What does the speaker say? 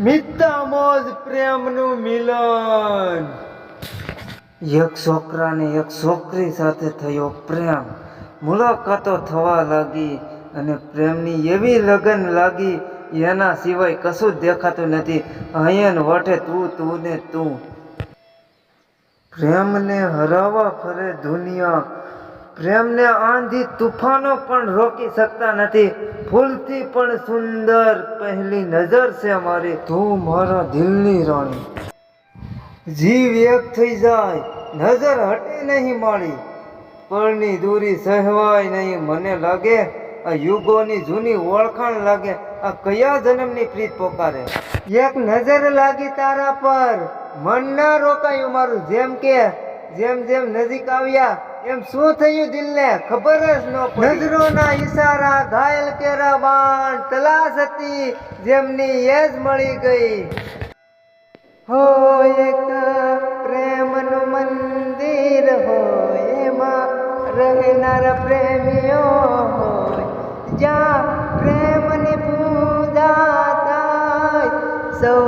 મિત્તા મોજ પ્રેમનું મિલન. એક છોકરાને એક છોકરી સાથે થયો પ્રેમ. મુલાકાતો થવા લાગી અને પ્રેમની એવી લગન લાગી, એના સિવાય કશું જ દેખાતું નથી. અહીંયા વટે તું ને તું. પ્રેમને હરાવવા ફરે દુનિયા. પ્રેમને આંધી તુફાનો પણ રોકી શકતા નથી. ફૂલથી પણ સુંદર પહેલી નજર છે મારી. તું મારા દિલની રાણી. જીવ એક થઈ જાય, નજર હટે નહીં મારી. પળની દૂરી સહેવાય નહીં. મને લાગે આ યુગોની જૂની ઓળખાણ લાગે. આ કયા જન્મની પ્રીત પોકારે. એક નજર લાગી તારા પર, મન ના રોકાયું મારું. જેમ જેમ નજીક આવ્યા એમ શું થયું દિલને ખબર જ ન પડી. નજરોના ઈશારા, ઘાયલ કેરા બાણ, તલાશ હતી જેમની એ જ મળી ગઈ. હોય એક પ્રેમનું મંદિર હોય, એમાં રહેનાર પ્રેમીઓ હોય, જ્યાં પ્રેમની પૂજા થાય. સૌ